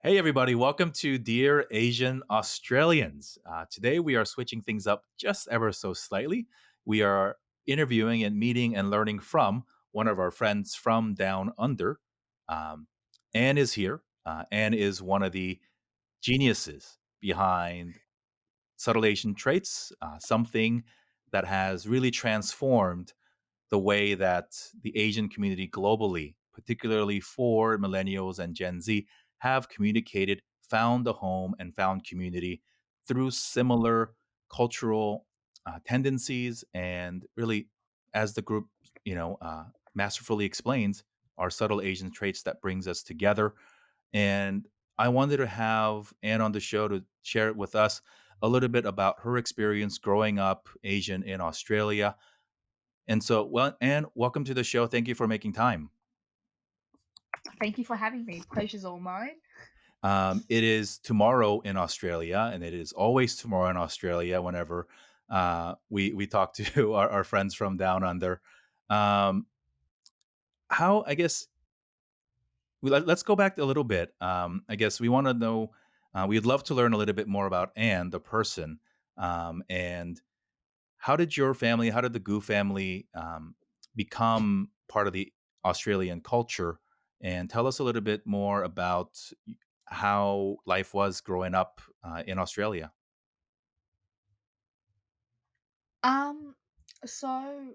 Hey, everybody, welcome to Dear Asian Australians. Today, we are switching things up just ever so slightly. We are interviewing and meeting and learning from one of our friends from down under. Um, Anne is here. Anne is one of the geniuses behind subtle Asian traits, something that has really transformed the way that the Asian community globally, particularly for millennials and Gen Z, have communicated, found a home, and found community through similar cultural tendencies. And really, as the group, masterfully explains, are subtle Asian traits that brings us together. And I wanted to have Anne on the show to share with us a little bit about her experience growing up Asian in Australia. And so, well, Anne, welcome to the show. Thank you for making time. Thank you for having me. Pleasure's all mine. It is tomorrow in Australia, and it is always tomorrow in Australia whenever we talk to our friends from down under. Um, how, I guess, let's go back a little bit. I guess we want to know, we'd love to learn a little bit more about Anne, the person, and how did your family, how did the Gu family become part of the Australian culture? And tell us a little bit more about how life was growing up in Australia. Um, so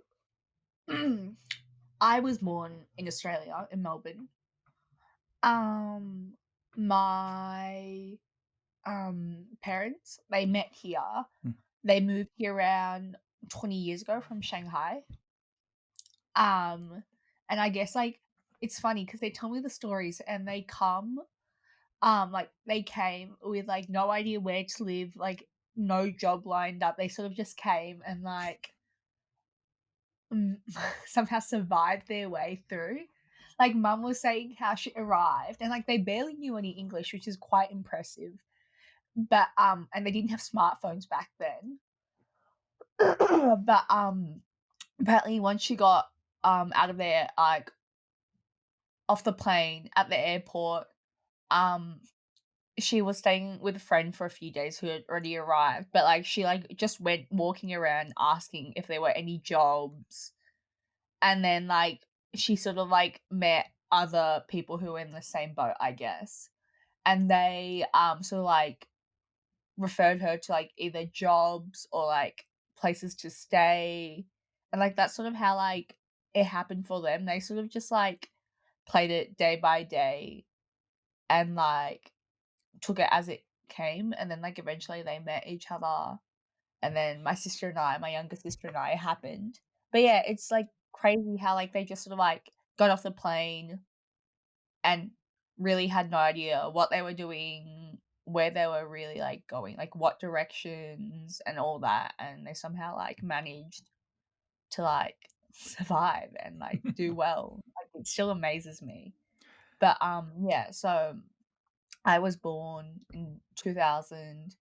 I was born in Australia, in Melbourne. Um, my parents, they met here. Hmm. They moved here around 20 years ago from Shanghai. Um, and I guess like it's funny because they tell me the stories and they come like they came with like no idea where to live, like no job lined up. They sort of just came and like Mm, somehow survived their way through. Like, mum was saying how she arrived and, like, they barely knew any English, which is quite impressive. But, and they didn't have smartphones back then. But, apparently once she got, out of there, like, off the plane at the airport, um, she was staying with a friend for a few days who had already arrived, but, like, she, like, just went walking around asking if there were any jobs. And then, like, she sort of, like, met other people who were in the same boat, I guess. And they, sort of, like, referred her to, like, either jobs or, like, places to stay. And, like, that's sort of how, like, it happened for them. They sort of just, like, played it day by day and, like, took it as it came. And then, like, eventually they met each other. And then my younger sister and I, it happened. But yeah, it's, like, crazy how, like, they just sort of, like, got off the plane and really had no idea what they were doing, where they were really, like, going, like, what directions and all that, and they somehow, like, managed to, like, survive and, like, do well. Like, it still amazes me. But, yeah, so I was born in 2000,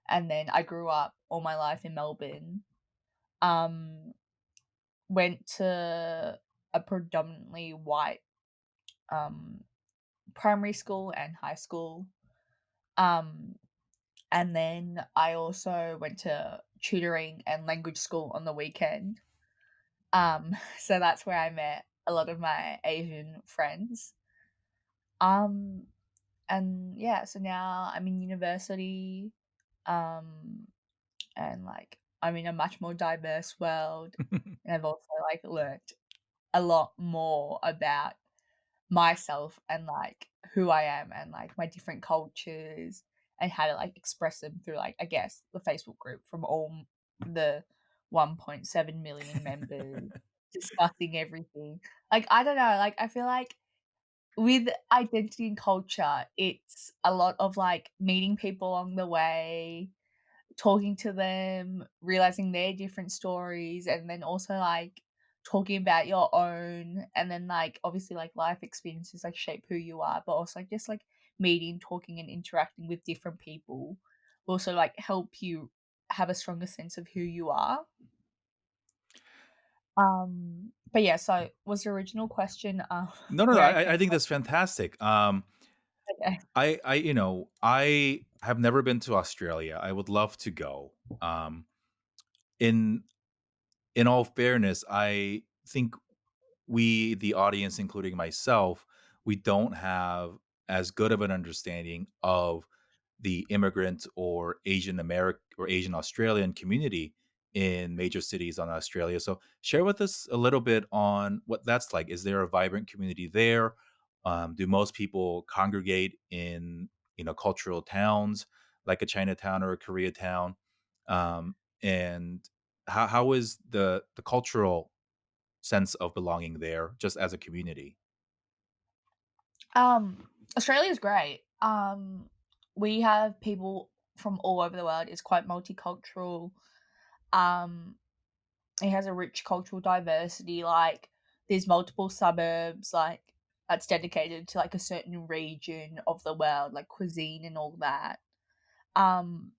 and then I grew up all my life in Melbourne. Um Went to a predominantly white, um, primary school and high school, um, and then I also went to tutoring and language school on the weekend, so that's where I met a lot of my Asian friends, um, and yeah, so now I'm in university, um, and, like, I'm in a much more diverse world, and I've also, like, learnt a lot more about myself and, like, who I am and, like, my different cultures and how to, like, express them through, like, I guess, the Facebook group from the 1.7 million members discussing everything. Like, I don't know, like, I feel like with identity and culture, it's a lot of, like, meeting people along the way, talking to them, realizing their different stories, and then also, like, talking about your own, and then, like, obviously, like, life experiences, like, shape who you are, but also, like, just, like, meeting, talking, and interacting with different people will also, like, help you have a stronger sense of who you are. But yeah, so was your original question, No, no, no. where I I came think from? that's fantastic. I have never been to Australia. I would love to go. Um, in in all fairness, I think we, the audience, including myself, we don't have as good of an understanding of the immigrant or Asian American or Asian Australian community in major cities on Australia. So share with us a little bit on what that's like. Is there a vibrant community there? Do most people congregate in cultural towns like a Chinatown or a Koreatown? And how is the cultural sense of belonging there just as a community? Australia's great. We have people from all over the world. It's quite multicultural. Um, it has a rich cultural diversity. Like, there's multiple suburbs, like that's dedicated to like a certain region of the world, like cuisine and all that. Um,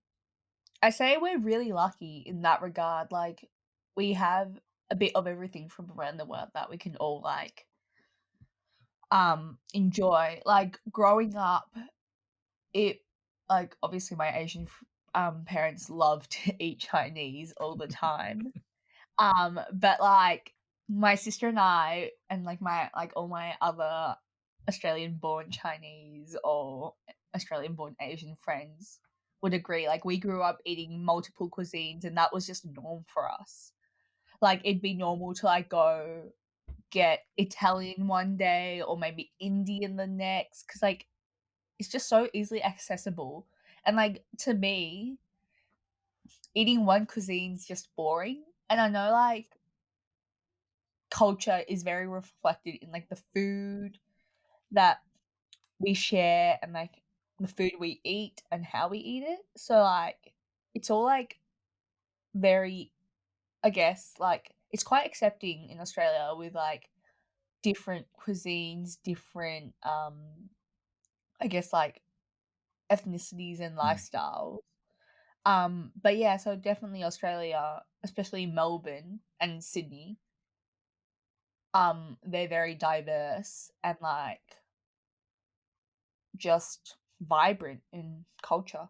I say we're really lucky in that regard. Like, we have a bit of everything from around the world that we can all like enjoy. Like growing up, it like obviously my Asian parents love to eat Chinese all the time. But like my sister and I and like my like all my other Australian born Chinese or Australian born Asian friends would agree. Like we grew up eating multiple cuisines and that was just norm for us. Like it'd be normal to like go get Italian one day or maybe Indian the next because like it's just so easily accessible. And like to me, eating one cuisine's just boring. And I know like culture is very reflected in like the food that we share and like the food we eat and how we eat it. So like it's all like very I guess like it's quite accepting in Australia with like different cuisines, different I guess like ethnicities and Mm. lifestyles. But yeah, so definitely Australia, especially Melbourne and Sydney, they're very diverse and like just vibrant in culture.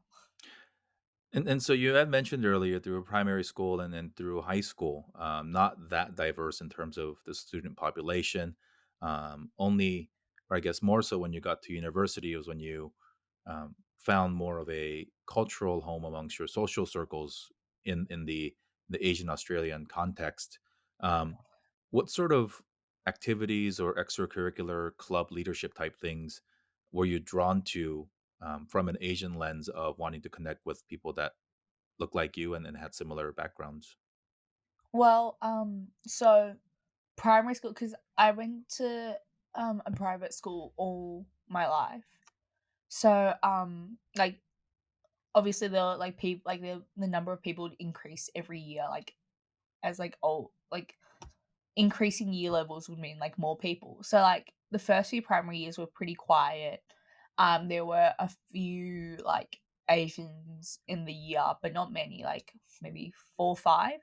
And so you had mentioned earlier through primary school and then through high school, not that diverse in terms of the student population. Only, or I guess more so when you got to university was when you found more of a cultural home amongst your social circles in the Asian Australian context. Um, what sort of activities or extracurricular club leadership type things were you drawn to from an Asian lens of wanting to connect with people that looked like you and had similar backgrounds? Well, so primary school because I went to a private school all my life. So like obviously like people like the number of people would increase every year like as like old like increasing year levels would mean like more people. So like the first few primary years were pretty quiet. There were a few like Asians in the year, but not many, like maybe 4 or 5.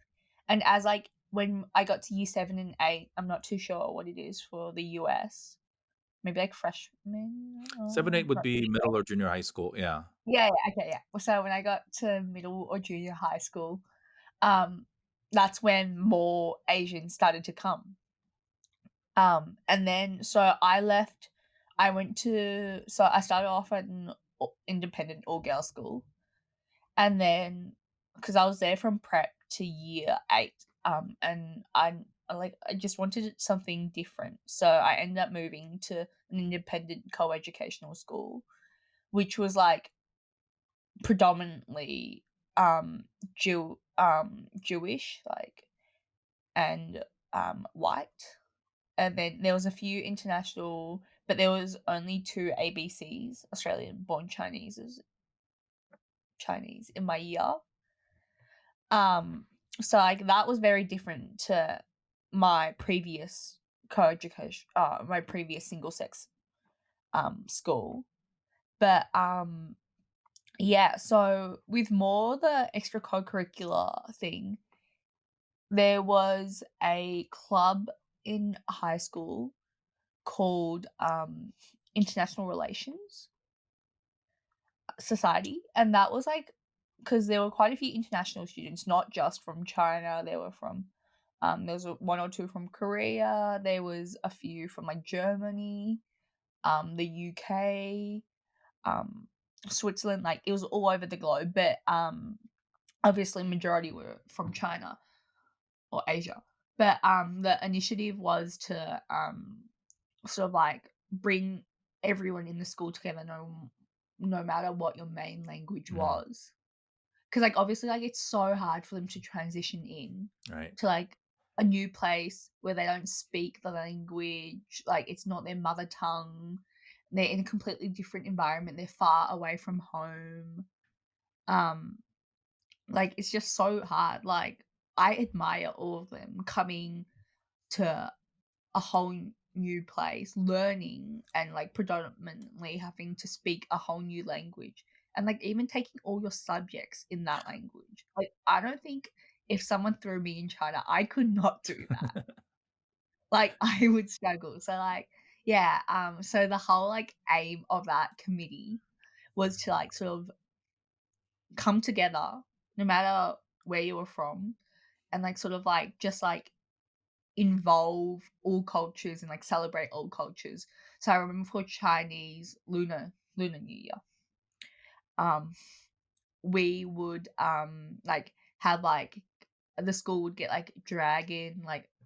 And as like when I got to year 7 and 8, I'm not too sure what it is for the US. Maybe like freshmen. 7, 8 would Not too be sure. middle or junior high school. Yeah. Yeah, yeah, okay, yeah. So when I got to middle or junior high school, um, that's when more Asians started to come. And then so I left. I went to so I started off at an independent all girls school, and then because I was there from prep to year 8, and I just wanted something different, so I ended up moving to an independent co-educational school, which was like predominantly Jewish, like and white. And then there was a few international, but there was only 2 ABCs, Australian born Chinese in my year. Um, so, like, that was very different to my previous co-education my previous single sex, school. But, yeah, so with more the extra co-curricular thing, there was a club in high school called, International Relations. society, and that was, like, because there were quite a few international students, not just from China, there were from, there was, 1 or 2 from Korea, there was a few from, like, Germany, the UK, um, Switzerland, like, it was all over the globe, but, obviously majority were from China or Asia. But, the initiative was to, sort of, like, bring everyone in the school together no matter what your main language Mm, was. 'Cause, like, obviously, like, it's so hard for them to transition in right. to, like, a new place where they don't speak the language, like, it's not their mother tongue. They're in a completely different environment, they're far away from home. Um, like, it's just so hard, like, I admire all of them coming to a whole new place, learning and, like, predominantly having to speak a whole new language, and, like, even taking all your subjects in that language. Like, I don't think if someone threw me in China, I could not do that. Like, I would struggle. So, like, yeah, so the whole, like, aim of that committee was to, like, sort of come together no matter where you were from and, like, sort of, like, just, like, involve all cultures and, like, celebrate all cultures. So I remember for Chinese Lunar New Year, um, we would, like, have, like, the school would get, like,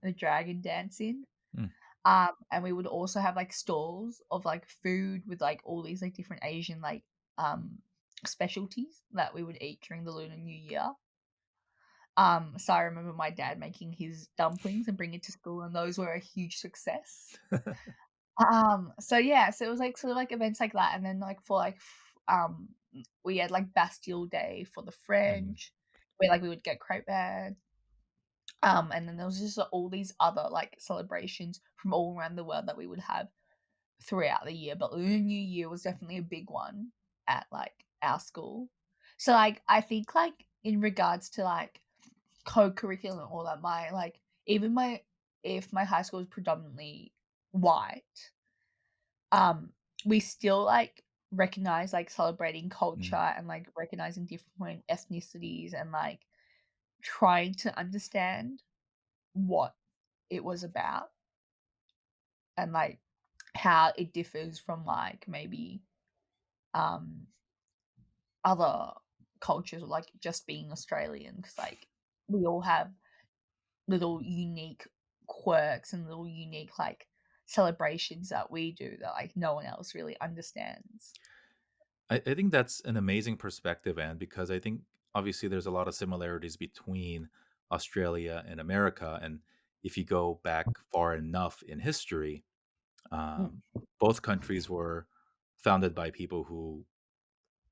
a dragon dance in, Mm, and we would also have, like, stalls of, like, food with, like, all these, like, different Asian, like, specialties that we would eat during the Lunar New Year. So I remember my dad making his dumplings and bringing it to school, and those were a huge success. So yeah, so it was, like, sort of, like, events like that, and then, like, for, like, we had, like, Bastille Day for the mm. French, where, like, we would get crepe bread, and then there was just all these other, like, celebrations from all around the world that we would have throughout the year, but Lunar New Year was definitely a big one at, like, our school. So, like, I think, like, in regards to, like, co-curriculum and all that, even my if my high school is predominantly white, um, we still, like, recognize, like, celebrating culture Mm. and, like, recognizing different ethnicities and, like, trying to understand what it was about and, like, how it differs from, like, maybe, um, other cultures or, like, just being Australian. Because like, we all have little unique quirks and little unique, like, celebrations that we do that, like, no one else really understands. I think that's an amazing perspective, Anne, because I think obviously there's a lot of similarities between Australia and America. And if you go back far enough in history, Mm. um, both countries were founded by people who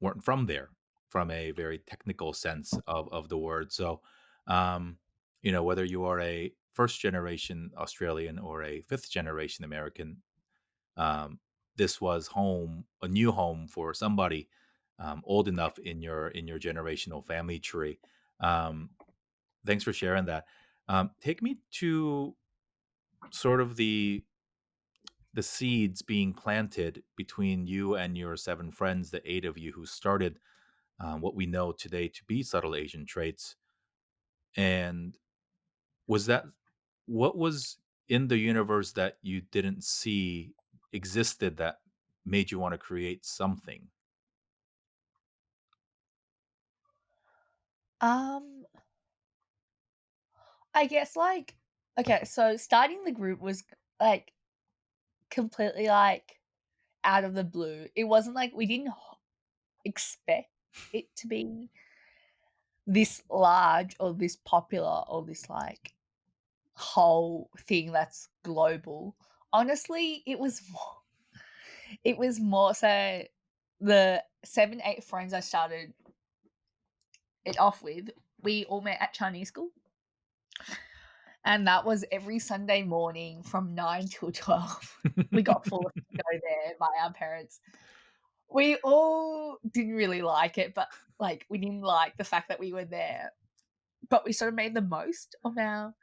weren't from there, from a very technical sense of the word. So, um, whether you are a first generation Australian or a fifth generation American, um, this was home, a new home for somebody old enough in your generational family tree. Um, Thanks for sharing that. Take me to sort of the seeds being planted between you and your seven friends, the eight of you who started what we know today to be subtle Asian traits. And was that what was in the universe that you didn't see existed that made you want to create something? Um, I guess, like, okay, so starting the group was, like, completely, like, out of the blue. It wasn't like we didn't expect it to be this large or this popular or this, like, whole thing that's global. Honestly, it was more so the 7, 8 friends I started it off with, we all met at Chinese school, and that was every Sunday morning from 9 till 12. We got forced to go there by our parents. We all didn't really like it, but, like, we didn't like the fact that we were there, but we sort of made the most of our,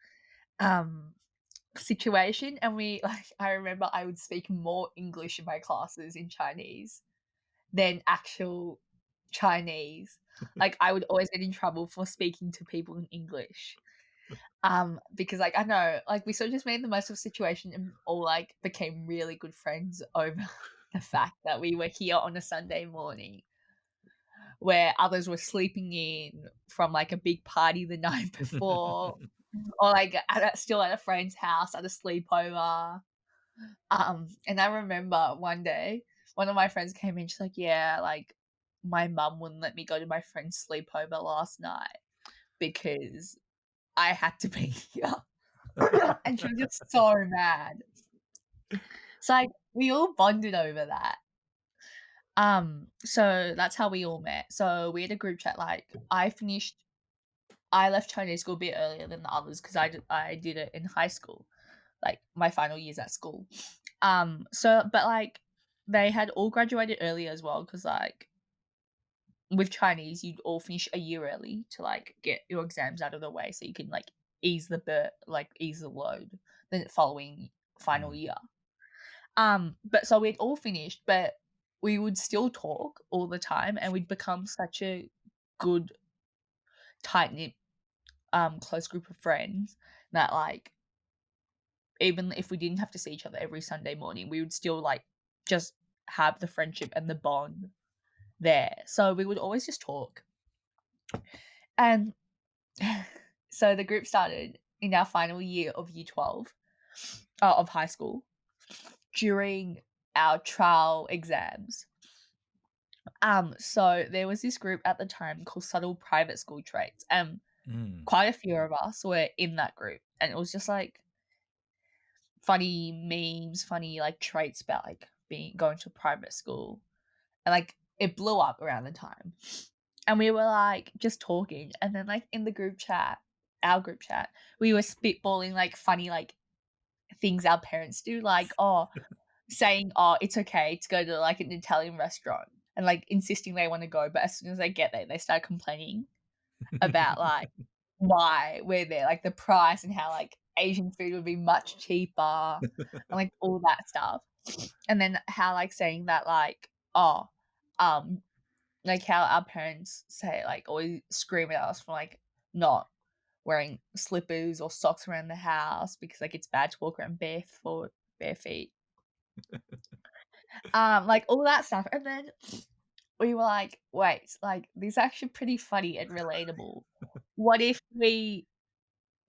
um situation, and we like, I remember I would speak more English in my classes in Chinese than actual Chinese. Like, I would always get in trouble for speaking to people in English. Because, like, I don't know, like, we sort of just made the most of the situation and all, like, became really good friends over the fact that we were here on a Sunday morning where others were sleeping in from, like, a big party the night before or, like, still at a friend's house at a sleepover. And I remember one day, one of my friends came in, she's like, "Yeah, like, my mum wouldn't let me go to my friend's sleepover last night because I had to be here." And she was just so mad. So, like, we all bonded over that. So that's how we all met. So we had a group chat, like, I left Chinese school a bit earlier than the others because I did it in high school, like, my final years at school. But, like, they had all graduated earlier as well because, like, with Chinese, you'd all finish a year early to, like, get your exams out of the way so you can, like, ease the load the following final Mm, year. But so we'd all finished, but we would still talk all the time, and we'd become such a good, tight-knit, close group of friends that, like, even if we didn't have to see each other every Sunday morning, we would still, like, just have the friendship and the bond there. So we would always just talk. And so the group started in our final year of year 12, of high school, during our trial exams. So there was this group at the time called Subtle Private School Traits, and mm, quite a few of us were in that group, and it was just like funny memes, funny like traits about like being going to private school, and like it blew up around the time, and we were like just talking, and then like in the group chat, our group chat, we were spitballing like funny like things our parents do, like saying, "Oh, it's okay to go to, like, an Italian restaurant," and, like, insisting they wanna go, but as soon as they get there, they start complaining about, like, why we're there, like, the price and how, like, Asian food would be much cheaper and, like, all that stuff. And then how, like, saying that, like, um, like, how our parents say, like, always scream at us for, like, not wearing slippers or socks around the house because, like, it's bad to walk around bare feet. Like, all that stuff, and then we were like, "Wait, like, this is actually pretty funny and relatable. What if we,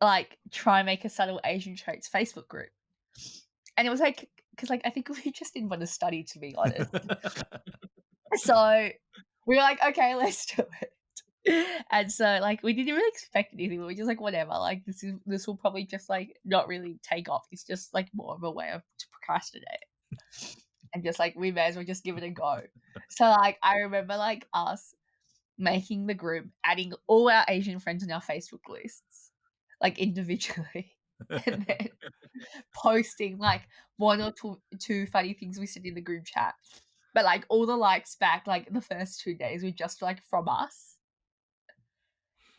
like, try and make a subtle Asian traits Facebook group?" And it was like, because like, I think we just didn't want to study, to be honest. So, we were like, "Okay, let's do it." And so, like, we didn't really expect anything, we were just like, "Whatever, like, this will probably just, like, not really take off. It's just, like, more of a way of to procrastinate." And just, like, we may as well just give it a go. So, like, I remember, like, us making the group, adding all our Asian friends in our Facebook lists, like, individually, and then posting, like, 1 or 2 funny things we said in the group chat. But, like, all the likes back, like, the first 2 days were just, like, from us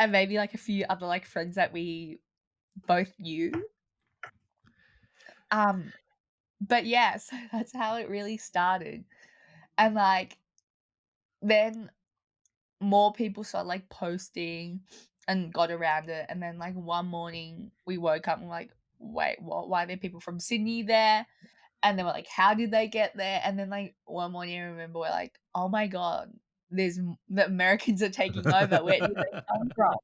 and maybe, like, a few other, like, friends that we both knew. Um, but yeah, so that's how it really started. And, like, then more people started, like, posting and got around it, and then, like, one morning, we woke up and we're like, "Wait, what? Why are there people from Sydney there?" And then we're like, "How did they get there?" And then, like, one morning, I remember we're like, "Oh my god, the Americans are taking over. Where did they come from?"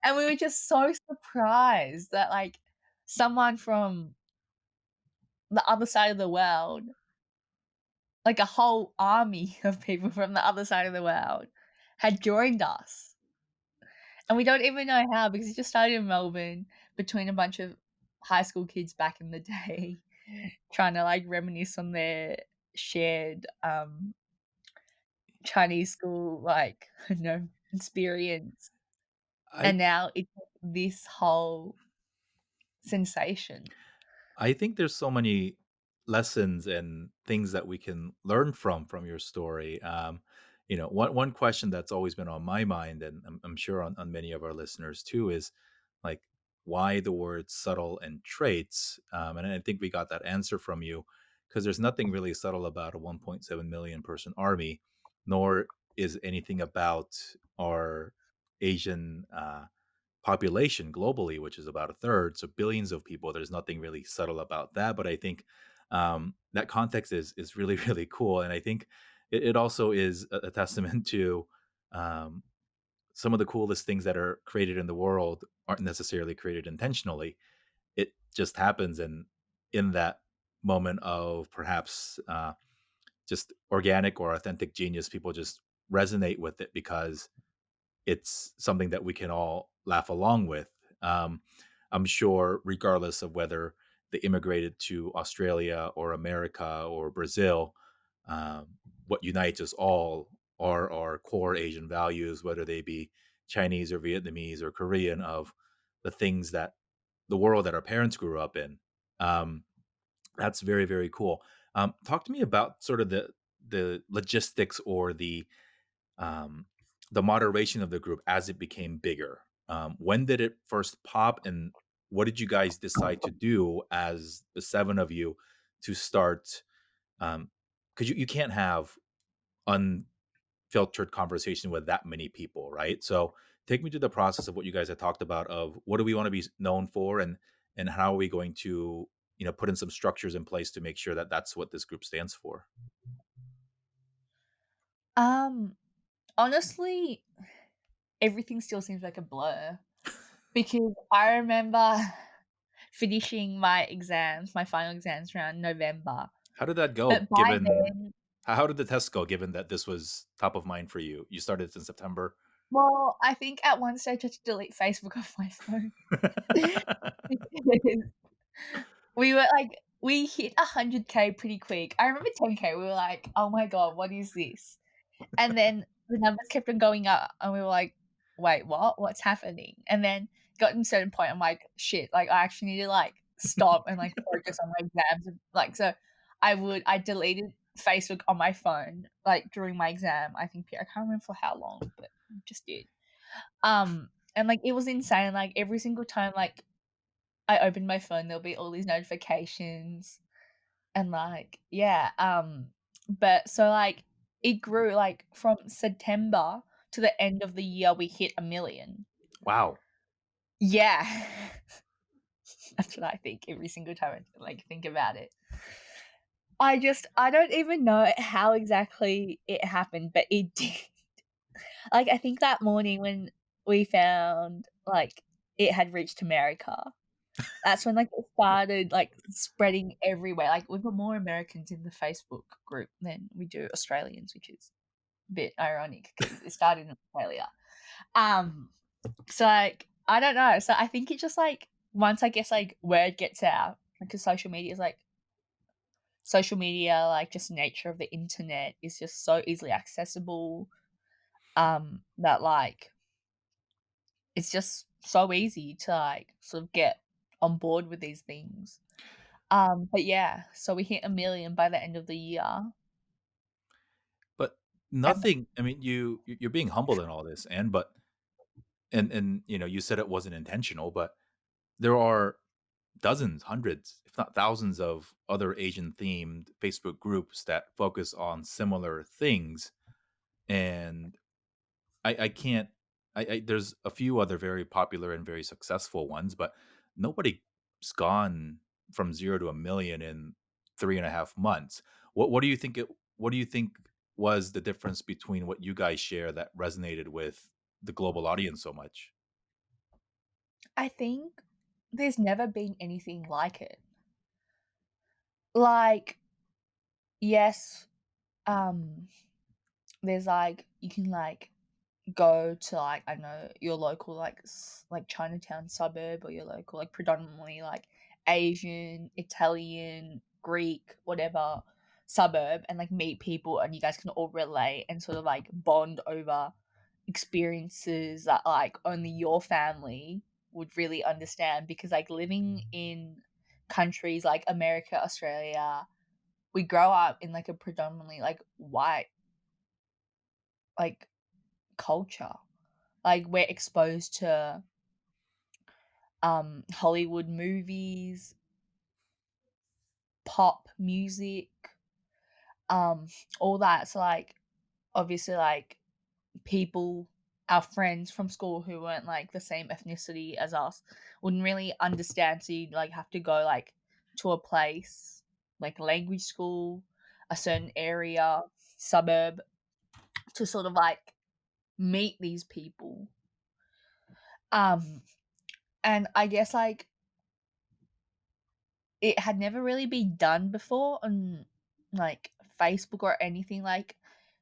And we were just so surprised that, like, someone from the other side of the world, like, a whole army of people from the other side of the world had joined us. And we don't even know how because it just started in Melbourne between a bunch of high school kids back in the day trying to, like, reminisce on their shared, Chinese school, like, experience. I And now it's this whole sensation. I think there's so many lessons and things that we can learn from your story. One question that's always been on my mind, and I'm sure on many of our listeners too, is like why the words subtle and traits. And I think we got that answer from you because there's nothing really subtle about a 1.7 million person army, nor is anything about our Asian population globally, which is about a third, so billions of people. There's nothing really subtle about that, but I think that context is really really cool, and I think it also is a testament to um, some of the coolest things that are created in the world aren't necessarily created intentionally. It just happens, and in that moment of perhaps just organic or authentic genius, people just resonate with it because it's something that we can all laugh along with. Um, I'm sure, regardless of whether they immigrated to Australia or America or Brazil, um, what unites us all are our core Asian values, whether they be Chinese or Vietnamese or Korean, of the things that the world that our parents grew up in. Um, that's very, very cool. Talk to me about sort of the logistics or um, the moderation of the group as it became bigger. When did it first pop, and what did you guys decide to do as the seven of you to start? Because you can't have unfiltered conversation with that many people, right? So take me to the process of what you guys had talked about of what do we want to be known for, and how are we going to put in some structures in place to make sure that that's what this group stands for. Um, honestly, everything still seems like a blur because I remember finishing my exams, my final exams around November. How did that go? But by Given then, how did the test go? Given that this was top of mind for you, you started in September. well, I think at one stage I had to delete Facebook off my phone because we hit 100K pretty quick. I remember 10K, we were like, "Oh my god, what is this?" And then the numbers kept on going up, and we were like, "Wait, what? What's happening?" And then got to a certain point, I'm like, "Shit, like, I actually need to, like, stop and, like, focus on my exams." And, like, so I deleted Facebook on my phone, like, during my exam. I can't remember for how long, but I just did. And, like, it was insane, like, every single time, like, I opened my phone, there'll be all these notifications and, like, yeah, but so, like, it grew, like, from September to the end of the year, we hit 1,000,000. Wow. Yeah. That's what I think every single time I, like, think about it. I don't even know how exactly it happened, but it did. Like, I think that morning when we found, like, it had reached America, that's when, like, it started, like, spreading everywhere. Like, we've got more Americans in the Facebook group than we do Australians, which is a bit ironic because it started in Australia. Um, so, like, I don't know. So I think it just, like, once I guess, like, word gets out, because social media, like, just nature of the internet is just so easily accessible, that, like, it's just so easy to, like, sort of get on board with these things. But yeah, so we hit 1,000,000 by the end of the year. But And nothing. I mean, you're being humbled in all this, and but and you said it wasn't intentional, but there are dozens, hundreds, if not thousands, of other Asian themed Facebook groups that focus on similar things, and I can't. There's a few other very popular and very successful ones, but nobody's gone from 0 to 1 million in 3.5 months. What do you think what do you think was the difference between what you guys share that resonated with the global audience so much? I think there's never been anything like it. Like, yes, um, there's, like, you can, like, go to, like, I don't know, your local, like, like, Chinatown suburb or your local, like, predominantly, like, Asian, Italian, Greek, whatever suburb and, like, meet people and you guys can all relate and sort of, like, bond over experiences that, like, only your family would really understand because, like, living in countries like America, Australia, we grow up in, like, a predominantly, like, white, like, culture. Like, we're exposed to, Hollywood movies, pop music, um, all that. So, like, obviously, like, people, our friends from school who weren't like the same ethnicity as us, wouldn't really understand. So you'd like have to go like to a place like language school, a certain area, suburb to sort of like meet these people. Um, and I guess like it had never really been done before on like Facebook or anything. Like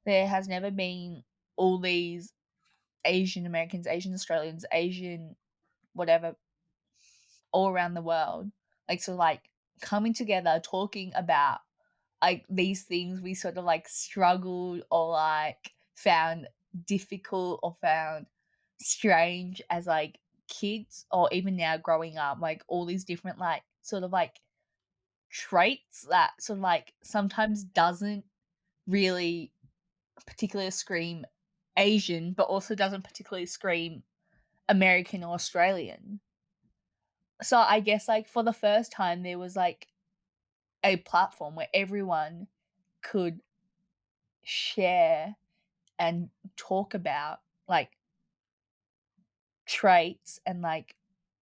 there has never been all these Asian Americans, Asian Australians, Asian whatever all around the world. Like so like coming together talking about like these things we sort of like struggled or like found difficult or found strange as like kids or even now growing up, like all these different like sort of like traits that sort of like sometimes doesn't really particularly scream Asian, but also doesn't particularly scream American or Australian. So I guess like for the first time there was like a platform where everyone could share and talk about like traits and like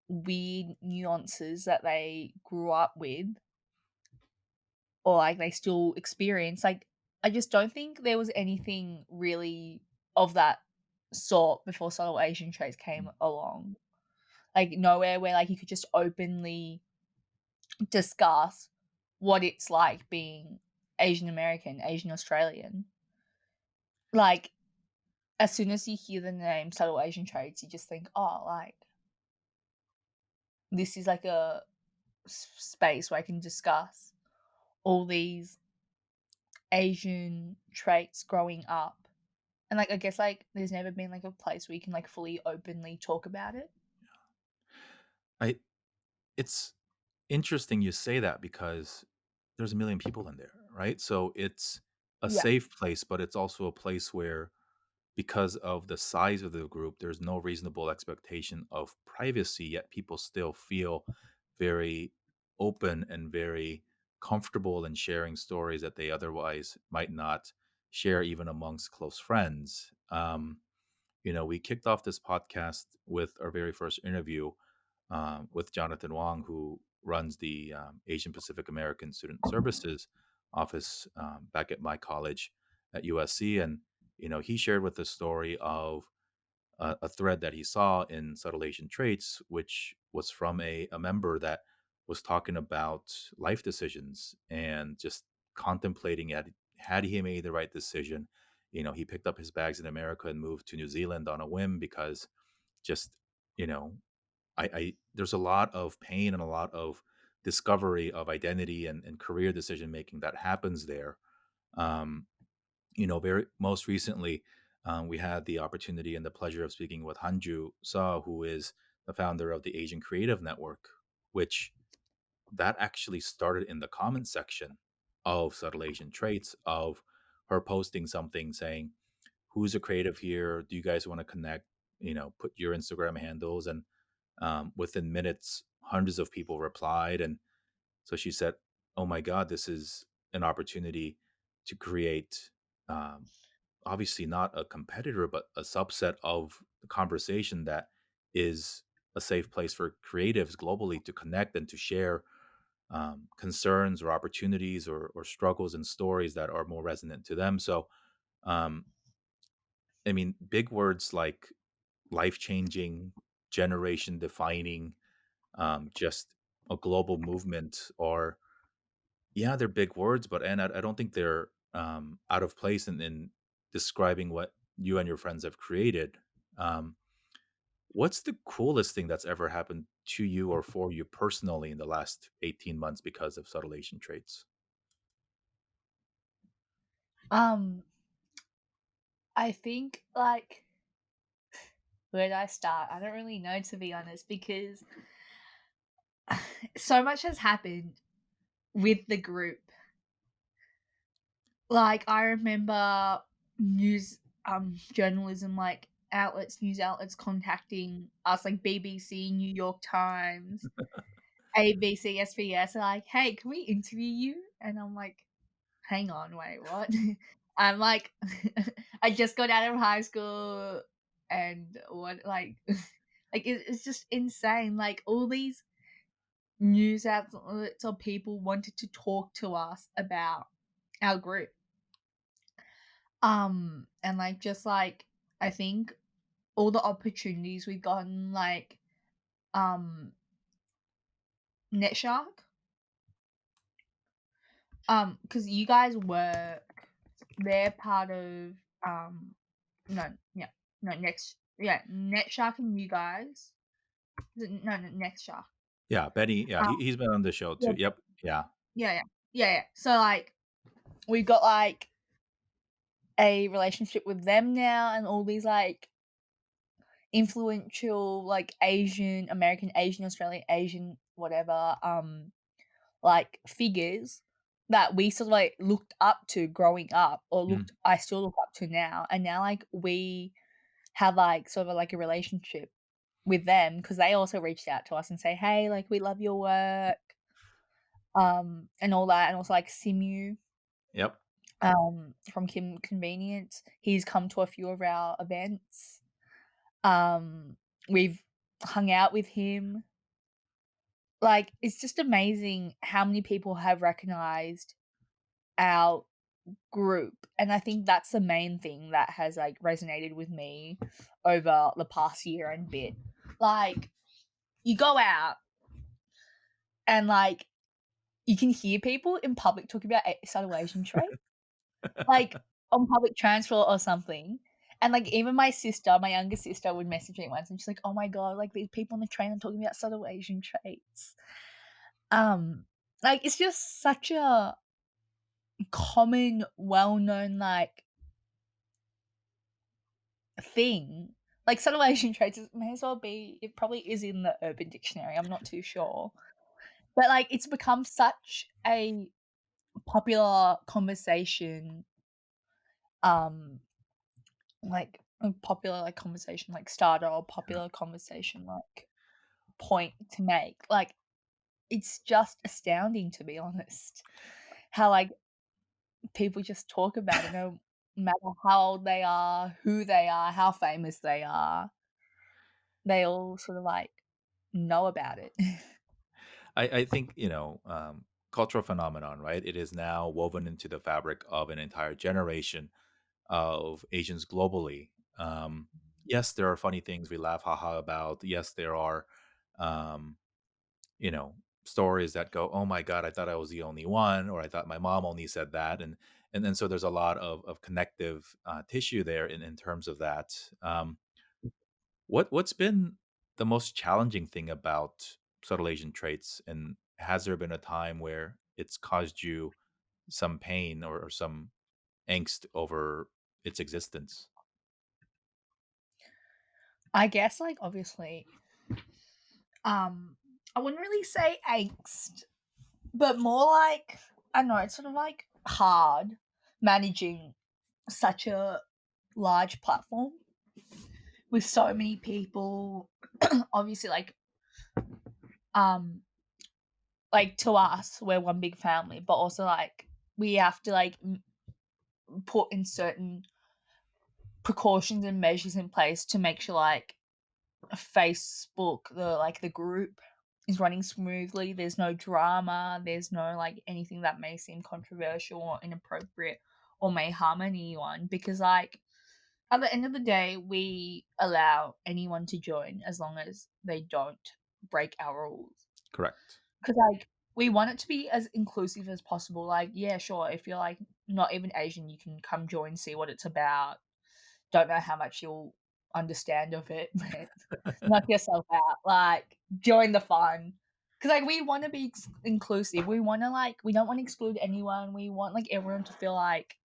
weird nuances that they grew up with or like they still experience. Like I just don't think there was anything really of that sort before subtle Asian traits came along. Like nowhere where like you could just openly discuss what it's like being Asian American, Asian Australian. Like as soon as you hear the name subtle Asian traits, you just think, oh, like this is like a space where I can discuss all these Asian traits growing up. And like I guess like there's never been like a place where you can like fully openly talk about it. I it's interesting you say that because there's a million people in there, right? So it's a Yeah. safe place, but it's also a place where because of the size of the group, there's no reasonable expectation of privacy, yet people still feel very open and very comfortable in sharing stories that they otherwise might not share, even amongst close friends. We kicked off this podcast with our very first interview with Jonathan Wong, who runs the Asian Pacific American Student Services office back at my college at USC. And, he shared with the story of a thread that he saw in Subtle Asian Traits, which was from a member that was talking about life decisions and just contemplating had he made the right decision. He picked up his bags in America and moved to New Zealand on a whim because just, you know, I there's a lot of pain and a lot of discovery of identity and career decision making that happens there. Um, very most recently, we had the opportunity and the pleasure of speaking with Hanju Sa, who is the founder of the Asian Creative Network, which that actually started in the comment section of Subtle Asian Traits, of her posting something saying, "Who's a creative here? Do you guys want to connect? Put your Instagram handles." And within minutes, hundreds of people replied. And so she said, "Oh my God, this is an opportunity to create, um, obviously not a competitor, but a subset of the conversation that is a safe place for creatives globally to connect and to share concerns or opportunities or struggles and stories that are more resonant to them." So, um, I mean, big words like life changing, generation defining, just a global movement are, yeah, they're big words, but and I don't think they're out of place in describing what you and your friends have created. Um, what's the coolest thing that's ever happened to you or for you personally in the last 18 months because of subtle Asian traits? Um I think like where do I start? I don't really know to be honest because so much has happened with the group. Like I remember news journalism like outlets, news outlets contacting us like BBC, New York Times, ABC, SBS, like, "Hey, can we interview you?" And I'm like, "Hang on, wait, what?" I'm like I just got out of high school and what it's just insane. Like all these news outlets or people wanted to talk to us about our group. And like just like I think all the opportunities we've gotten like NetShark, because you guys work, they're part of no, yeah, no, next, yeah, NetShark and you guys. No, NextShark. Yeah, Benny. Yeah, Um, he's been on the show yeah, too. Yep. Yeah. yeah, yeah, yeah, yeah. So like we've got like a relationship with them now, and all these like influential like Asian American, Asian Australian, Asian whatever like figures that we sort of like looked up to growing up, or Mm. looked I still look up to now, and now like we have like sort of like a relationship with them because they also reached out to us and say, "Hey, like we love your work," and all that, and also like Simu, Yep. from Kim Convenience. He's come to a few of our events. Um, we've hung out with him. Like, it's just amazing how many people have recognized our group, and I think that's the main thing that has, like, resonated with me over the past year and bit. Like, you go out and, like, you can hear people in public talking about subtle Asian traits, like, on public transport or something, and, like, even my sister, my younger sister, would message me once, and she's like, "Oh my god, like, these people on the train are talking about subtle Asian traits." Um, like, it's just such a common, well-known, like, thing. Like, subtle Asian traits may as well be it probably is in the Urban Dictionary, I'm not too sure. But, like, it's become such a popular conversation, um, like, a popular, like, conversation, like, starter, or popular conversation, like, point to make. Like, it's just astounding, to be honest, how, like, people just talk about it no matter how old they are, who they are, how famous they are. They all sort of, like, know about it. I think, cultural phenomenon, right? It is now woven into the fabric of an entire generation of Asians globally. Yes, there are funny things we laugh haha about. Yes, there are, um, you know, stories that go, "Oh my god, I thought I was the only one," or "I thought my mom only said that," and then so there's a lot of connective tissue there in terms of that. What's been the most challenging thing about subtle Asian traits, and has there been a time where it's caused you some pain or some angst over its existence? I guess, like, obviously, um, I wouldn't really say angst, but more like, I don't know, it's sort of, like, hard managing such a large platform with so many people. Obviously, um, like, to us, we're one big family, but also, like, we have to, like, put in certain precautions and measures in place to make sure, like, Facebook, the group is running smoothly. There's no drama. There's no like anything that may seem controversial or inappropriate or may harm anyone. Because like at the end of the day, we allow anyone to join as long as they don't break our rules. Correct. Because like we want it to be as inclusive as possible. Like, yeah, sure, if you're like not even Asian, you can come join, see what it's about. Don't know how much you'll understand of it, but knock yourself out. Like, join the fun. Because like, we wanna be inclusive. We wanna, like we don't wanna exclude anyone. We want, like, everyone to feel like,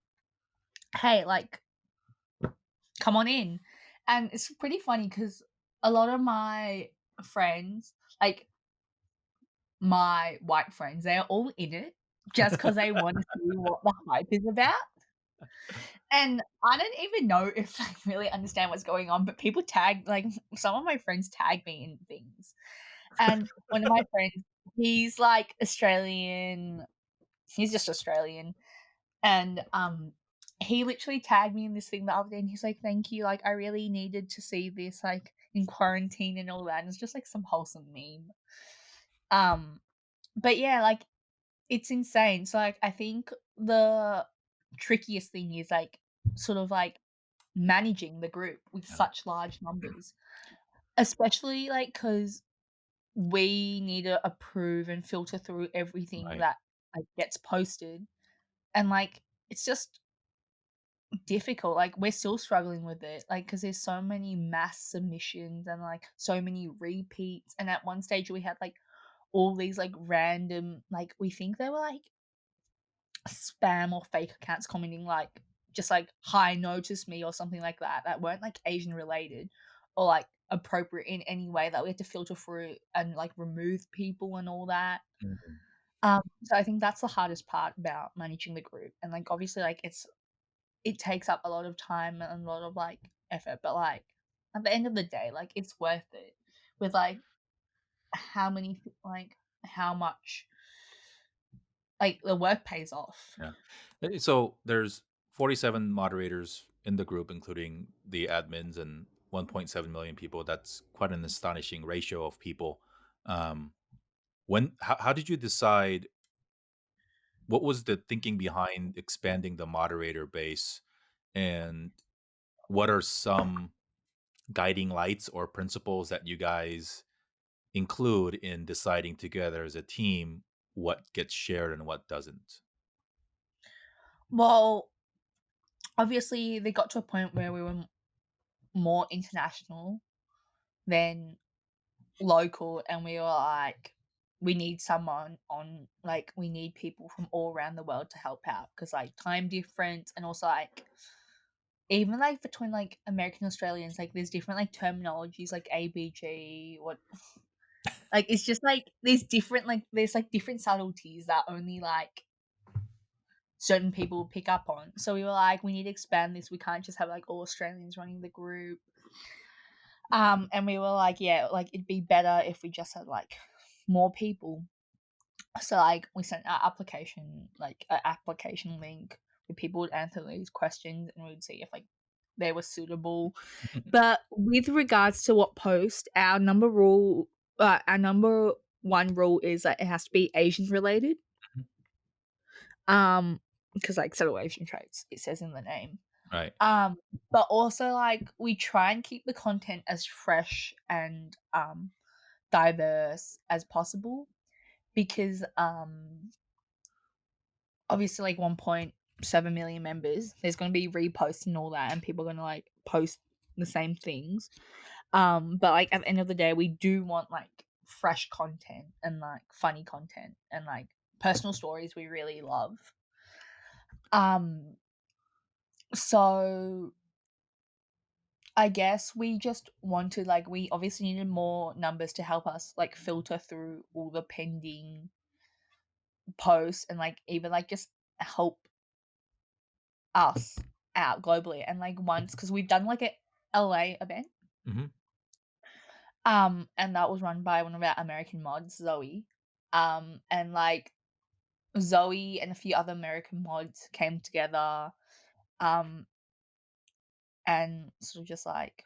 "Hey, like, come on in." And it's pretty funny because a lot of my friends, like, my white friends, they're all in it just because they wanna see what the hype is about. And I don't even know if they really understand what's going on, but people tag like, some of my friends tag me in things. And one of my friends, he's, like, Australian, he's just Australian, and, he literally tagged me in this thing the other day, and he's like, "Thank you, like, I really needed to see this, like, in quarantine and all that," and it's just, like, some wholesome meme. Um, but yeah, like, it's insane. So, like, I think the trickiest thing is, like, sort of, like, managing the group with Yeah. such large numbers, especially, like, because we need to approve and filter through everything Right. that, like, gets posted, and, like, it's just difficult, like, we're still struggling with it, like, because there's so many mass submissions and, like, so many repeats, and at one stage, we had, like, all these, like, random, like, we think they were, like, spam or fake accounts commenting, like, just like, "Hi, notice me," or something like that, that weren't, like, Asian related or, like, appropriate in any way that we had to filter through and, like, remove people and all that. Mhm. So I think that's the hardest part about managing the group, and, like, obviously, like, it takes up a lot of time and a lot of, like, effort, but, like, at the end of the day, like, it's worth it with, like, how many like, how much, like, the work pays off. Yeah. So there's 47 moderators in the group, including the admins and 1.7 million people. That's quite an astonishing ratio of people. Um, how did you decide? What was the thinking behind expanding the moderator base, and what are some guiding lights or principles that you guys include in deciding together as a team what gets shared and what doesn't? Well, obviously, they got to a point where we were more international than local, and we were like, we need someone on, like, we need people from all around the world to help out because, like, time difference, and also, like, even, like, between, like, American Australians, like, there's different, like, terminologies, like ABG, what, like, it's just, like, there's, like, different subtleties that only, like, certain people pick up on. So we were like, "We need to expand this, we can't just have, like, all Australians running the group." And we were like, "Yeah, like, it'd be better if we just had, like, more people." So, like, we sent our application, like, a application link where people would answer these questions, and we'd see if, like, they were suitable. But with regards to what post, our number 1 rule is that it has to be Asian related, um, because, like, subtle Asian traits, it says in the name. Right. Um, but also, like, we try and keep the content as fresh and, diverse as possible because, obviously, like, 1.7 million members, there's gonna be reposts and all that, and people are gonna, like, post the same things. But, like, at the end of the day, we do want, like, fresh content and, like, funny content and, like, personal stories we really love. Um, so I guess we just wanted, like, we obviously needed more numbers to help us, like, filter through all the pending posts and, like, even, like, just help us out globally. And, like, once, because 'cause we've done, like, a LA event, Hmm. and that was run by one of our American mods, Zoe. And, like, Zoe and a few other American mods came together, um, and sort of just, like,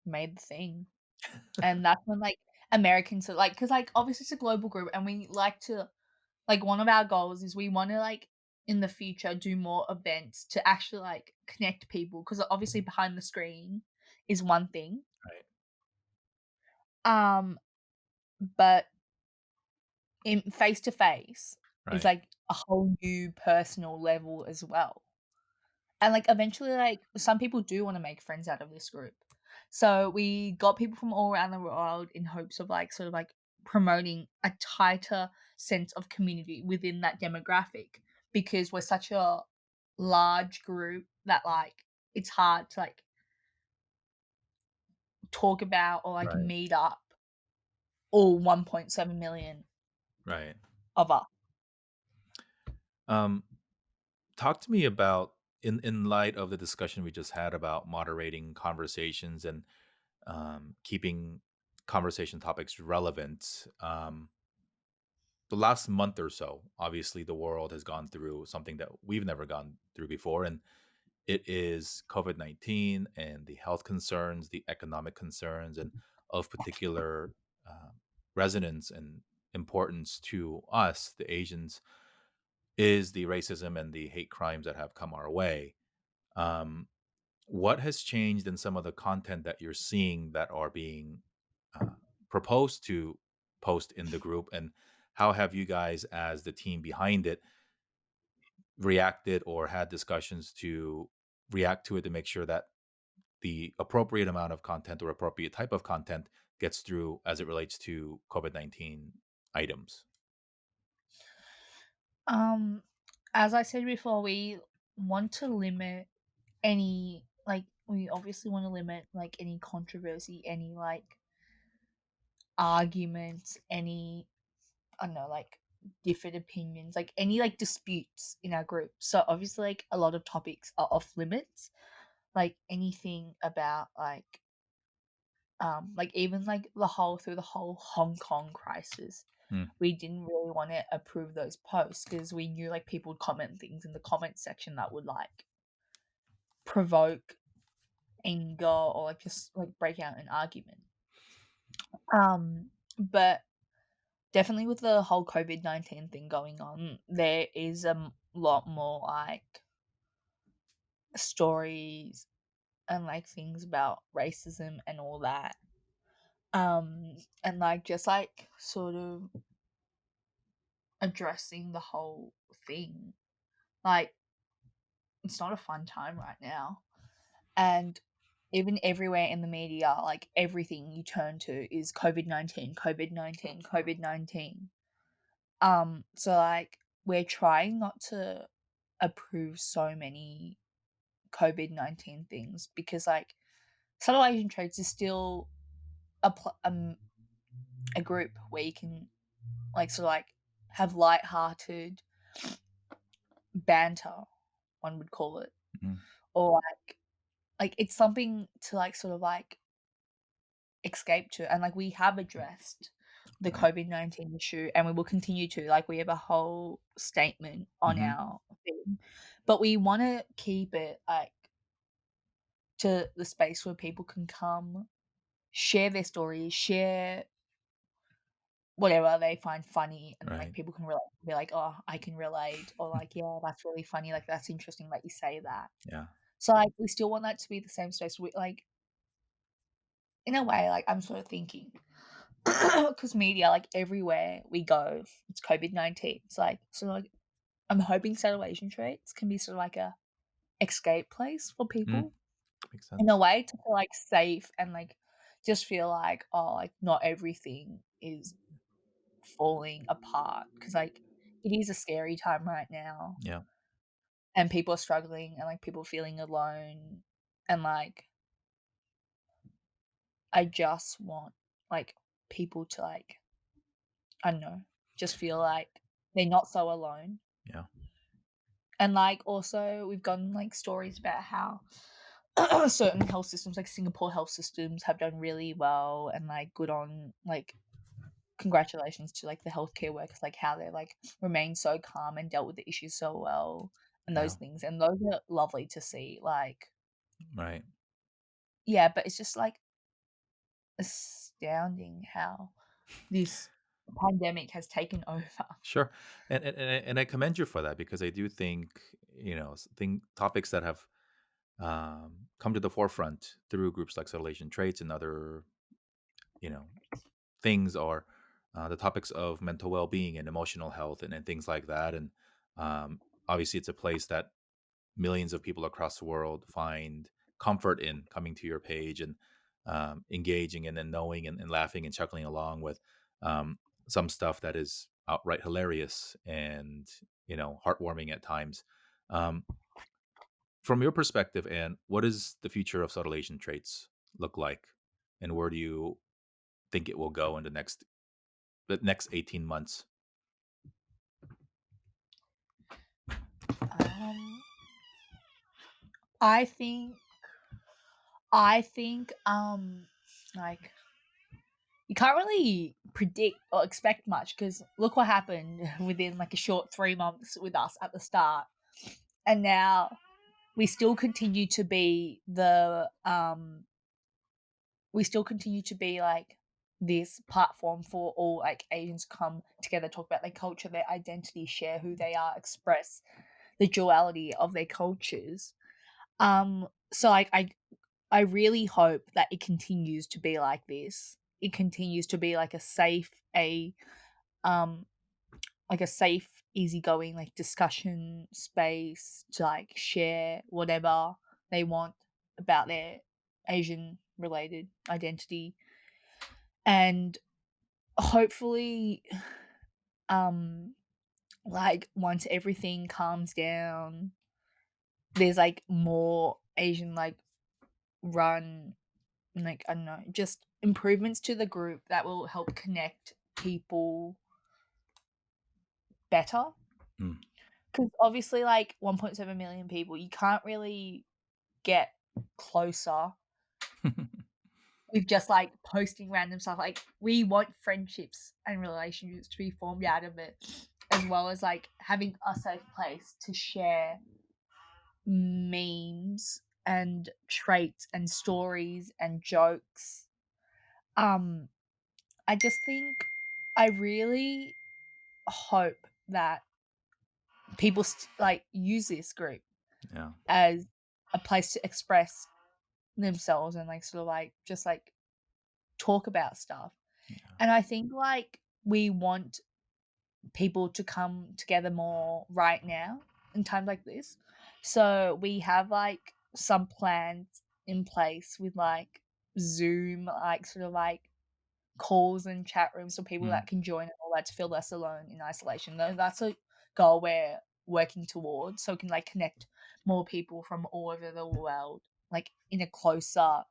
made the thing. And that's when, like, Americans are like, because, like, obviously it's a global group, and we like to, like, one of our goals is we wanna, like, in the future, do more events to actually, like, connect people. Because obviously behind the screen is one thing, Right. um, but in face to face is, Right. like, a whole new personal level as well. And, like, eventually, like, some people do wanna make friends out of this group. So, we got people from all around the world in hopes of, like, sort of, like, promoting a tighter sense of community within that demographic because we're such a large group that, like, it's hard to, like, talk about or, like, Right. meet up all 1.7 million Right. of us. Um, Talk to me about, in light of the discussion we just had about moderating conversations and keeping conversation topics relevant. the last month or so, obviously the world has gone through something that we've never gone through before, and it is COVID-19 and the health concerns, the economic concerns, and of particular uh, resonance and importance to us, the Asians, is the racism and the hate crimes that have come our way. Um, what has changed in some of the content that you're seeing that are being uh, proposed to post in the group, and how have you guys, as the team behind it, reacted or had discussions to react to it to make sure that the appropriate amount of content or appropriate type of content gets through as it relates to COVID-19 items? Um, as I said before, we want to limit any like we obviously want to limit like any controversy, any like arguments, any I don't know, like different opinions, like any like disputes in our group. So obviously like a lot of topics are off limits. Like anything about like even like the whole through the whole Hong Kong crisis. Mm, We didn't really want to approve those posts because we knew like people would comment things in the comment section that would like provoke anger or like just like break out an argument. But definitely with the whole COVID-19 thing going on, there is a lot more like stories and like things about racism and all that. And like just like sort of addressing the whole thing. Like it's not a fun time right now. And even everywhere in the media, like everything you turn to is COVID-19, COVID-19, COVID-19. So like we're trying not to approve so many COVID-19 things because like subtle Asian traits is still a group where you can like sort of like have light-hearted banter, one would call it, mm, or like it's something to like sort of like escape to, and like we have addressed the right. COVID-19 issue, and we will continue to. Like we have a whole statement on Hmm. our thing, but we want to keep it like to the space where people can come, share their stories, share whatever they find funny, and like Right. people can relate, be like, oh, I can relate, or like, yeah, that's really funny, like that's interesting that you say that. Yeah. So like we still want that to be the same space. We like in a way, like I'm sort of thinking because media, like everywhere we go, it's COVID-19. It's like sort of like I'm hoping Subtle Asian Traits can be sort of like a escape place for Mm, people makes in a sense. way to feel like safe and like just feel like oh like not everything is falling apart because like it is a scary time right now Yeah. and people are struggling and like people feeling alone and like I just want like people to like I don't know just feel like they're not so alone. Yeah. And, like, also, we've gotten, like, stories about how certain health systems, like Singapore health systems, have done really well and, like, good on, like, congratulations to, like, the healthcare workers, like, how they like, remained so calm and dealt with the issues so well and those Yeah. things, and those are lovely to see, like Right. yeah, but it's just, like, astounding how this pandemic has taken over. Sure. And I commend you for that, because I do think, think topics that have come to the forefront through groups like Subtle Traits and other, you know, things are the topics of mental well-being and emotional health, and things like that. And obviously it's a place that millions of people across the world find comfort in coming to your page and engaging and then knowing and laughing and chuckling along with um, some stuff that is outright hilarious and heartwarming at times. Um, from your perspective, and what does the future of Subtle Asian Traits look like, and where do you think it will go in the next 18 months? Um, I think I think, like you can't really predict or expect much because look what happened within like a short 3 months with us at the start. And now we still continue to be we still continue to be like this platform for all like Asians come together, talk about their culture, their identity, share who they are, express the duality of their cultures. So like I really hope that it continues to be like this. It continues to be um like a safe, easygoing like discussion space to like share whatever they want about their Asian related identity. And hopefully um like once everything calms down, there's like more Asian like run, like I don't know, just improvements to the group that will help connect people better. Mm. Because obviously, like 1.7 million people, you can't really get closer with just like posting random stuff. Like, we want friendships and relationships to be formed out of it, as well as like having a safe place to share memes and traits and stories and jokes. Um, I just think I really hope that people like use this group Yeah. as a place to express themselves and like sort of like just like talk about stuff. Yeah. And I think like we want people to come together more right now in times like this. So we have like some plans in place with like Zoom, like sort of like calls and chat rooms for people Mm. that can join and all that to feel less alone in isolation. Though that's a goal we're working towards, so we can like connect more people from all over the world, like in a closer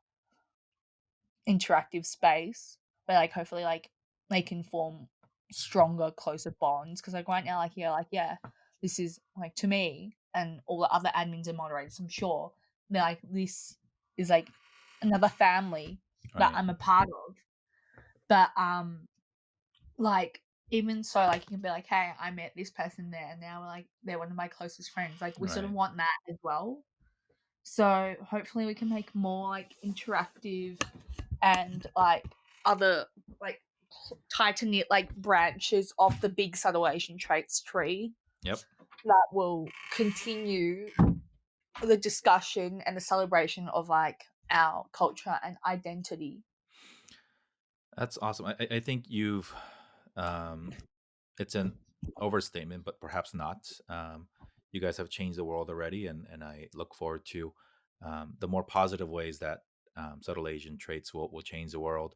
interactive space where like hopefully like they can form stronger, closer bonds. Because like right now, like yeah, this is like to me and all the other admins and moderators, I'm sure they're like this is like another family that Right. I'm a part of. But like even so, like you can be like, hey, I met this person there, and now like they're one of my closest friends. Like we sort of Right. want that as well. So hopefully we can make more like interactive and like other like tight to knit like branches of the big subtle Asian traits tree Yep. that will continue the discussion and the celebration of like our culture and identity. That's awesome. I think you've, um, it's an overstatement, but perhaps not. You guys have changed the world already, and I look forward to the more positive ways that subtle Asian traits will change the world.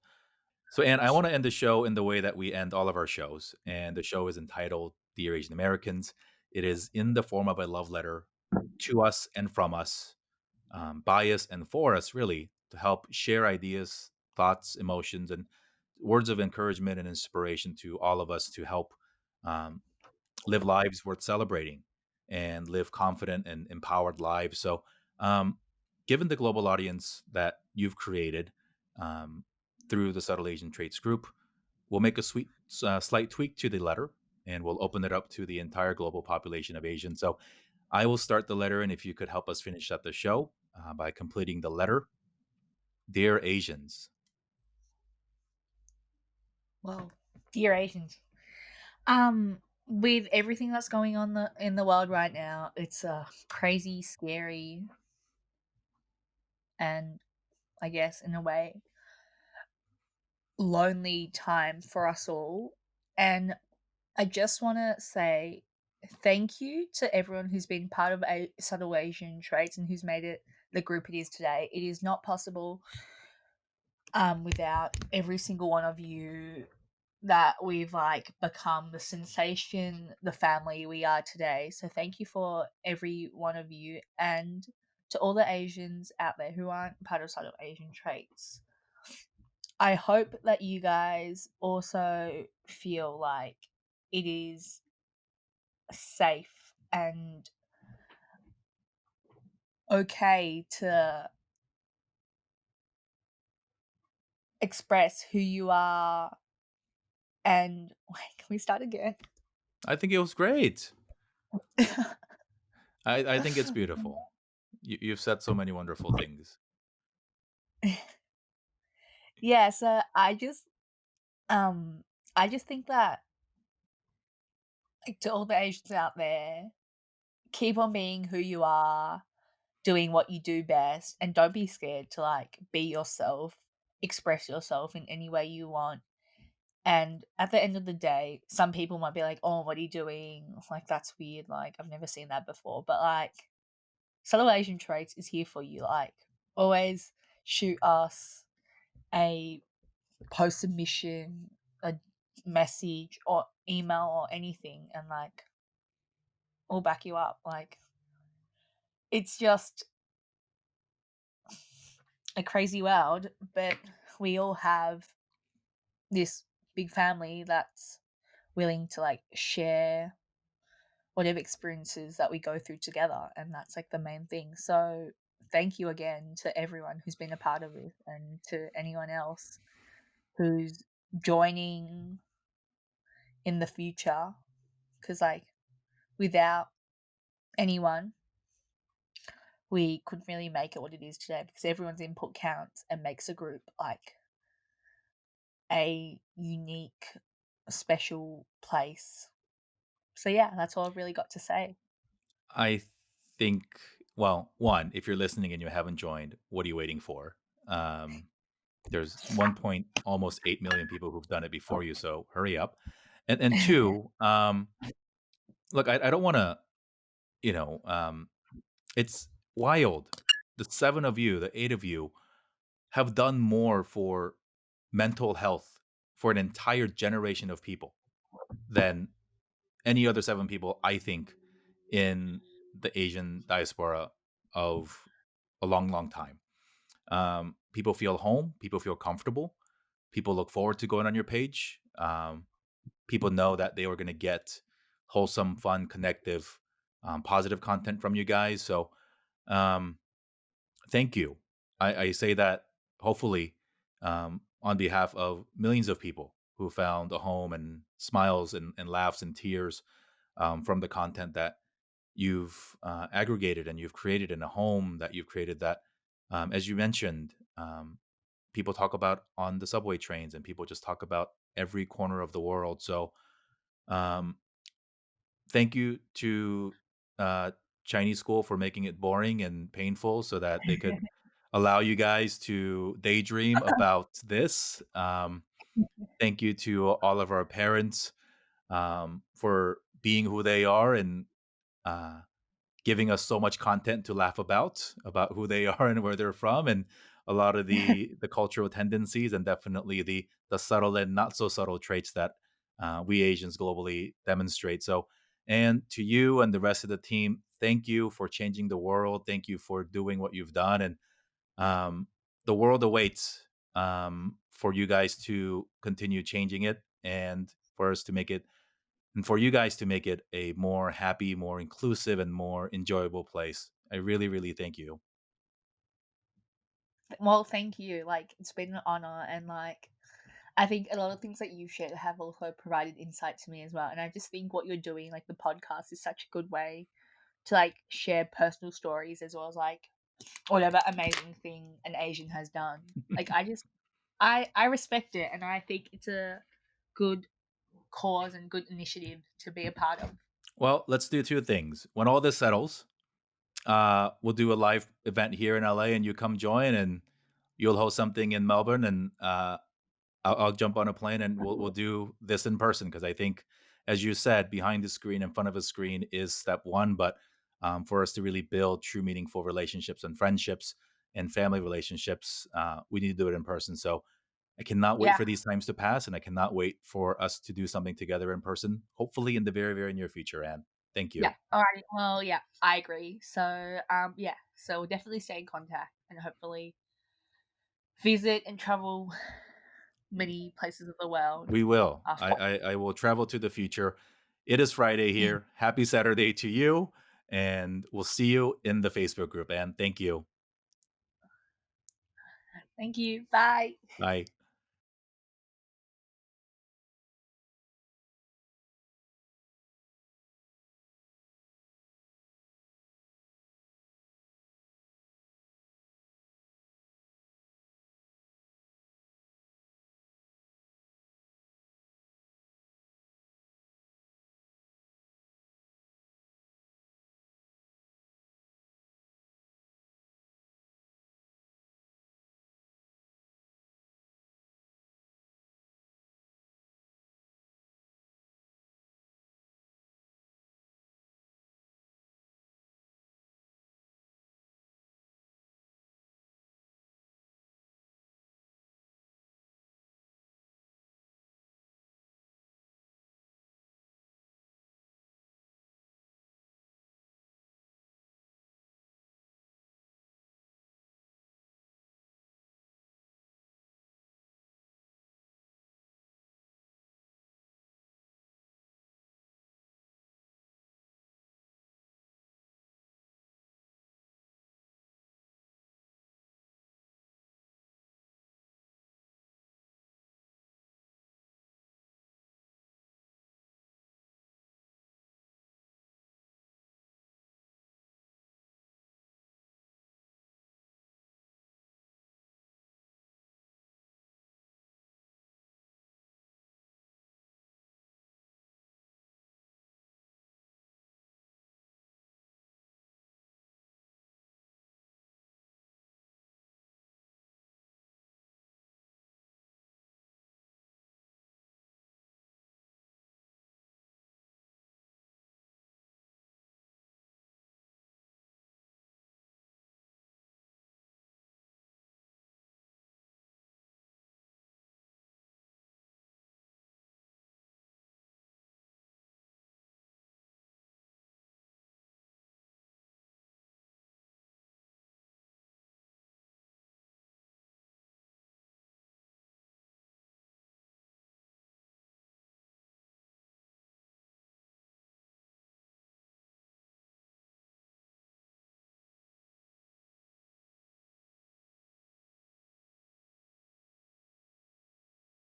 So, Anne, I want to end the show in the way that we end all of our shows. And the show is entitled Dear Asian Americans. It is in the form of a love letter to us and from us, by us and for us, really, to help share ideas, thoughts, emotions, and words of encouragement and inspiration to all of us to help um, live lives worth celebrating and live confident and empowered lives. So, um, given the global audience that you've created um, through the Subtle Asian Traits Group, we'll make a slight tweak to the letter and we'll open it up to the entire global population of Asians. So, I will start the letter, and if you could help us finish up the show by completing the letter. Dear Asians. Well, dear Asians, with everything that's going on in the world right now, it's a crazy, scary, and I guess in a way lonely time for us all. And I just want to say thank you to everyone who's been part of Subtle Asian Traits and who's made it the group it is today. It is not possible without every single one of you that we've like become the sensation, the family we are today. So thank you for every one of you, and to all the Asians out there who aren't part of Subtle Asian Traits. I hope that you guys also feel like it is safe and okay to express who you are and wait, can we start again? I think it was great. I think it's beautiful. You've said so many wonderful things. Yeah, so um I just think that, like, to all the Asians out there, keep on being who you are, doing what you do best, and don't be scared to, like, be yourself, express yourself in any way you want. And at the end of the day, some people might be like, "Oh, what are you doing? Like, that's weird. Like, I've never seen that before." But, like, Subtle Asian Traits is here for you. Like, always shoot us a post submission, a message, or email, or anything, and, like, we'll back you up. Like, it's just a crazy world, but we all have this big family that's willing to, like, share whatever experiences that we go through together, and that's, like, the main thing. So thank you again to everyone who's been a part of this, and to anyone else who's joining in the future, because, like, without anyone, we couldn't really make it what it is today, because everyone's input counts and makes a group, like, a unique, special place. So yeah, that's all I've really got to say. I think, well, one, if you're listening and you haven't joined, what are you waiting for? Um, there's 1 point almost 8 million people who've done it before you, so hurry up. And two, look, I don't want to, you know, it's wild. The seven of you, the eight of you, have done more for mental health for an entire generation of people than any other seven people, I think, in the Asian diaspora of a long, long time. People feel home, people feel comfortable, people look forward to going on your page. People know that they were going to get wholesome, fun, connective, positive content from you guys. So, um, thank you. I say that hopefully on behalf of millions of people who found a home and smiles and laughs and tears from the content that you've aggregated and you've created in a home that you've created that, as you mentioned, people talk about on the subway trains and people just talk about every corner of the world. So, um, thank you to uh, Chinese school for making it boring and painful so that they could allow you guys to daydream about this. Thank you to all of our parents for being who they are and uh, giving us so much content to laugh about who they are and where they're from, and a lot of the cultural tendencies, and definitely the subtle and not so subtle traits that we Asians globally demonstrate. So, and to you and the rest of the team, thank you for changing the world. Thank you for doing what you've done, and um, the world awaits for you guys to continue changing it, and for us to make it, and for you guys to make it a more happy, more inclusive, and more enjoyable place. I really, really thank you. Well, thank you. Like, it's been an honor, and, like, I think a lot of things that you shared have also provided insight to me as well. And I just think what you're doing, like the podcast, is such a good way to, like, share personal stories as well as, like, whatever amazing thing an Asian has done. Like, I respect it, and I think it's a good cause and good initiative to be a part of. Well, let's do two things. When all this settles, we'll do a live event here in LA, and you come join, and you'll host something in Melbourne, and I'll jump on a plane, and we'll do this in person, because I think, as you said, behind the screen, in front of a screen is step one, but for us to really build true, meaningful relationships and friendships and family relationships, we need to do it in person. So I cannot wait Yeah, for these times to pass, and I cannot wait for us to do something together in person, hopefully in the very, very near future. Anne, thank yeah. you. All right. Well, yeah, I agree. So, yeah. So we'll definitely stay in contact, and hopefully visit and travel many places of the world We will. after. I will travel to the future. It is Friday here. Happy Saturday to you, and we'll see you in the Facebook group. And thank you. Thank you. Bye. Bye.